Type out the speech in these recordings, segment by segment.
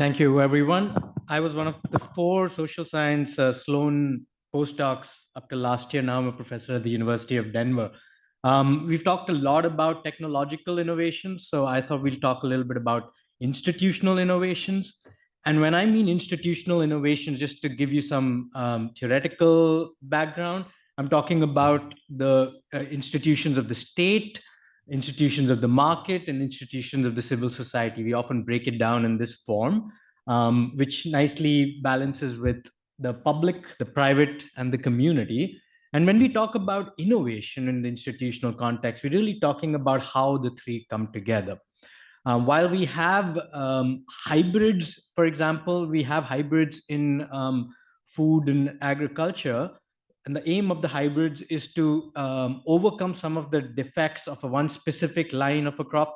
Thank you, everyone. I was one of the 4 social science Sloan postdocs up to last year. Now I'm a professor at the University of Denver. We've talked a lot about technological innovations, so I thought we'll talk a little bit about institutional innovations. And when I mean institutional innovations, just to give you some theoretical background, I'm talking about the institutions of the state, institutions of the market, and institutions of the civil society. We often break it down in this form, which nicely balances with the public, the private, and the community. And when we talk about innovation in the institutional context, we're really talking about how the three come together. While we have hybrids, for example, we have hybrids in food and agriculture, and the aim of the hybrids is to overcome some of the defects of one specific line of a crop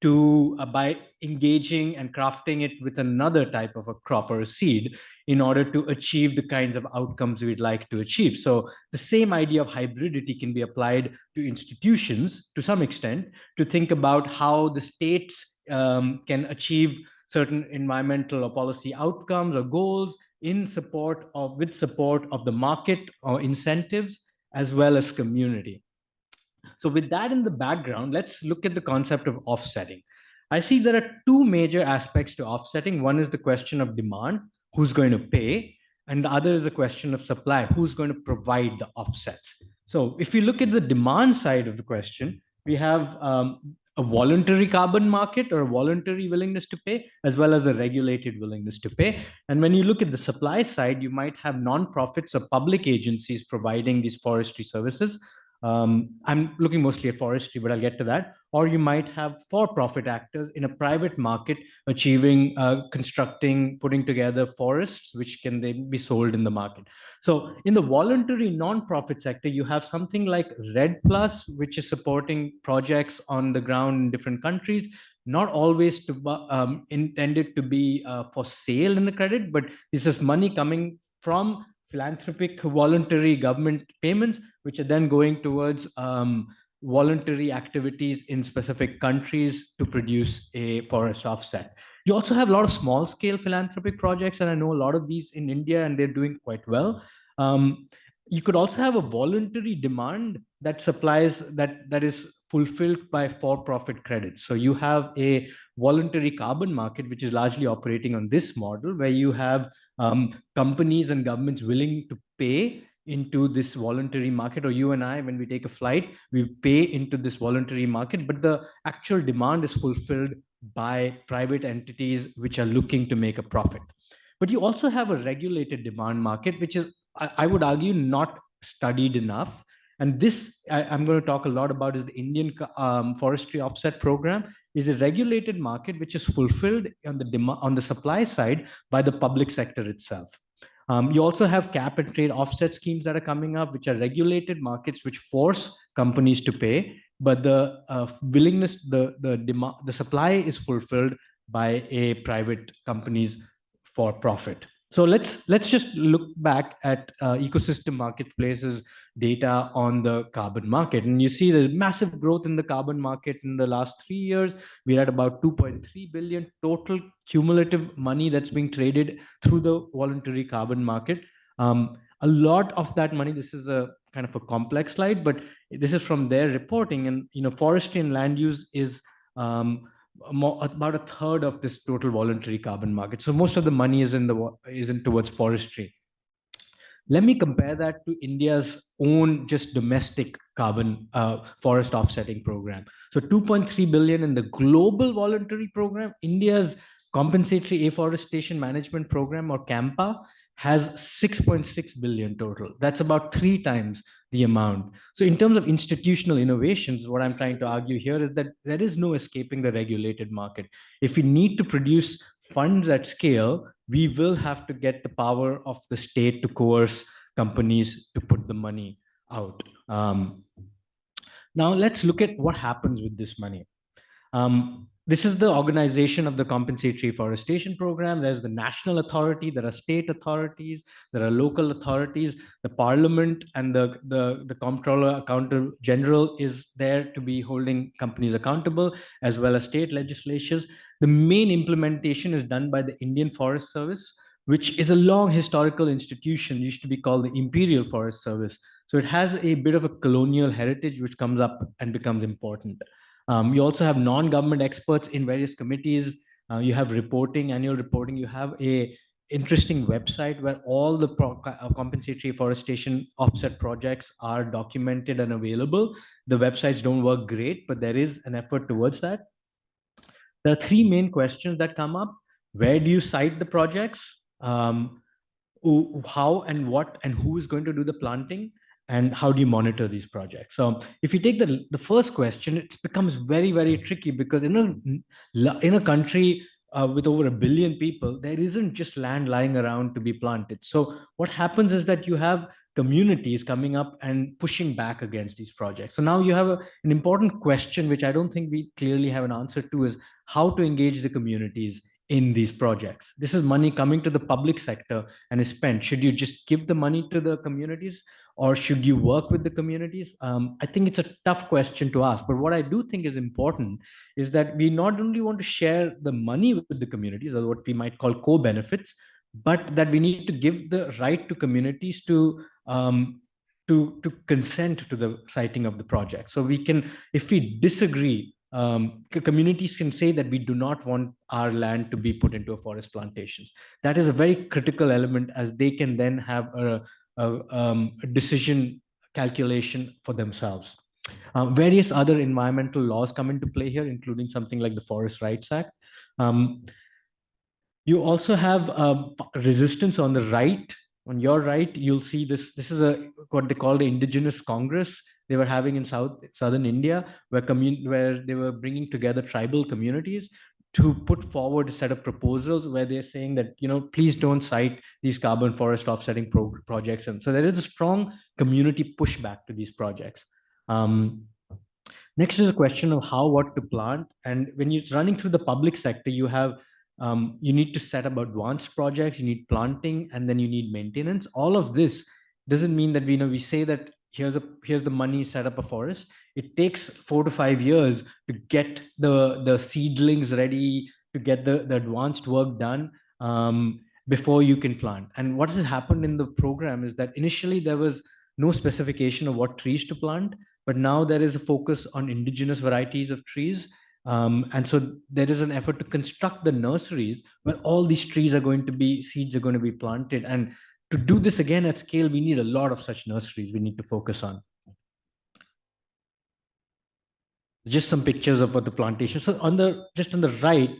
by engaging and crafting it with another type of a crop or a seed in order to achieve the kinds of outcomes we'd like to achieve. So the same idea of hybridity can be applied to institutions to some extent, to think about how the states can achieve certain environmental or policy outcomes or goals with support of the market or incentives, as well as community. So with that in the background, let's look at the concept of offsetting. I see there are 2 major aspects to offsetting. One is the question of demand, who's going to pay, and the other is the question of supply, who's going to provide the offsets. So if you look at the demand side of the question, we have a voluntary carbon market or a voluntary willingness to pay, as well as a regulated willingness to pay. And when you look at the supply side, you might have nonprofits or public agencies providing these forestry services. I'm looking mostly at forestry, but I'll get to that. Or you might have for-profit actors in a private market achieving, constructing, putting together forests, which can then be sold in the market. So in the voluntary non-profit sector, you have something like Red Plus, which is supporting projects on the ground in different countries, not always intended to be for sale in the credit, but this is money coming from philanthropic voluntary government payments, which are then going towards voluntary activities in specific countries to produce a forest offset. You also have a lot of small scale philanthropic projects, and I know a lot of these in India, and they're doing quite well. You could also have a voluntary demand that supplies that is fulfilled by for-profit credits. So you have a voluntary carbon market, which is largely operating on this model, where you have companies and governments willing to pay into this voluntary market, or you and I, when we take a flight, we pay into this voluntary market, but the actual demand is fulfilled by private entities which are looking to make a profit. But you also have a regulated demand market, which is, I would argue, not studied enough. And this I'm going to talk a lot about is the Indian forestry offset program, is a regulated market which is fulfilled on the supply side by the public sector itself. You also have cap and trade offset schemes that are coming up, which are regulated markets which force companies to pay, but the willingness, the supply is fulfilled by a private companies for profit. So let's just look back at ecosystem marketplaces data on the carbon market. And you see there's massive growth in the carbon market in the last 3 years. We're at about 2.3 billion total cumulative money that's being traded through the voluntary carbon market. A lot of that money, this is a kind of a complex slide, but this is from their reporting. And forestry and land use is about a third of this total voluntary carbon market. So most of the money is in towards forestry. Let me compare that to India's own just domestic carbon forest offsetting program. So 2.3 billion in the global voluntary program. India's compensatory afforestation management program, or CAMPA, has 6.6 billion total. That's about 3 times the amount. So in terms of institutional innovations, what I'm trying to argue here is that there is no escaping the regulated market. If we need to produce funds at scale, we will have to get the power of the state to coerce companies to put the money out. Now let's look at what happens with this money. This is the organization of the compensatory forestation program. There's the national authority, there are state authorities, there are local authorities, the parliament and the comptroller accountant general is there to be holding companies accountable, as well as state legislations. The main implementation is done by the Indian Forest Service, which is a long historical institution, used to be called the Imperial Forest Service. So it has a bit of a colonial heritage, which comes up and becomes important. You also have non-government experts in various committees. You have reporting, annual reporting. You have a interesting website where all the compensatory forestation offset projects are documented and available. The websites don't work great, but there is an effort towards that. There are three main questions that come up. Where do you cite the projects? How and what and who is going to do the planting? And how do you monitor these projects? So if you take the first question, it becomes very, very tricky because in a country with over 1 billion people, there isn't just land lying around to be planted. So what happens is that you have communities coming up and pushing back against these projects. So now you have an important question, which I don't think we clearly have an answer to, is how to engage the communities in these projects. This is money coming to the public sector and is spent. Should you just give the money to the communities, or should you work with the communities? I think it's a tough question to ask, but what I do think is important is that we not only want to share the money with the communities, or what we might call co-benefits, but that we need to give the right to communities to consent to the siting of the project. So we can, if we disagree, communities can say that we do not want our land to be put into a forest plantations. That is a very critical element, as they can then have a decision calculation for themselves. Various other environmental laws come into play here, including something like the Forest Rights Act. You also have resistance on the right. On your right, you'll see this. This is what they call the Indigenous Congress they were having in southern India, where they were bringing together tribal communities to put forward a set of proposals where they're saying that, please don't cite these carbon forest offsetting projects. And so there is a strong community pushback to these projects. Next is a question of how, what to plant. And when you're running through the public sector, you need to set up advanced projects, you need planting, and then you need maintenance. All of this doesn't mean that we say that here's the money, set up a forest. It takes 4 to 5 years to get the seedlings ready, to get the advanced work done before you can plant. And what has happened in the program is that initially there was no specification of what trees to plant, but now there is a focus on indigenous varieties of trees. And so there is an effort to construct the nurseries where all these trees are going to be, seeds are going to be planted. And to do this again at scale, we need a lot of such nurseries we need to focus on. Just some pictures of what the plantation. So just on the right,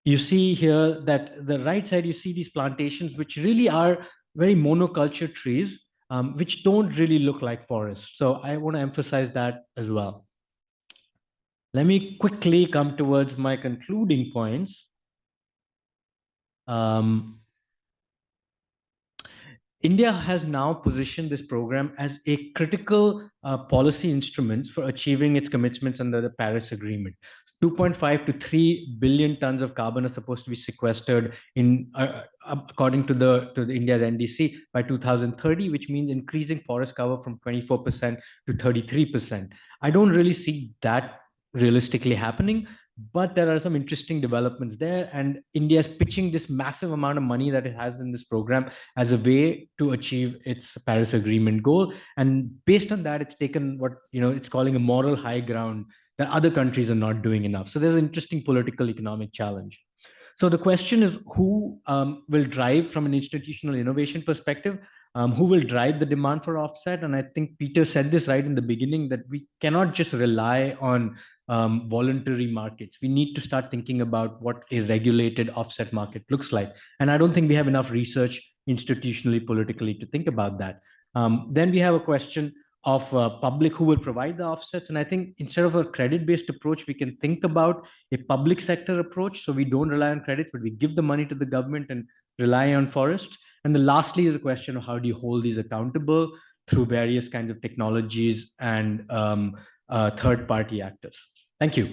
you see here that the right side, you see these plantations, which really are very monoculture trees, which don't really look like forests. So I want to emphasize that as well. Let me quickly come towards my concluding points. India has now positioned this program as a critical policy instrument for achieving its commitments under the Paris Agreement. 2.5 to 3 billion tons of carbon are supposed to be sequestered according to the India's NDC by 2030, which means increasing forest cover from 24% to 33%. I don't really see that realistically happening, but there are some interesting developments there, and India is pitching this massive amount of money that it has in this program as a way to achieve its Paris Agreement goal. And based on that, it's taken what it's calling a moral high ground that other countries are not doing enough. So there's an interesting political economic challenge. So the question is, who will drive from an institutional innovation perspective? Who will drive the demand for offset? And I think Peter said this right in the beginning, that we cannot just rely on voluntary markets. We need to start thinking about what a regulated offset market looks like. And I don't think we have enough research institutionally, politically to think about that. Then we have a question of public who will provide the offsets. And I think instead of a credit-based approach, we can think about a public sector approach. So we don't rely on credits, but we give the money to the government and rely on forests. And then lastly is a question of how do you hold these accountable through various kinds of technologies and third-party actors. Thank you.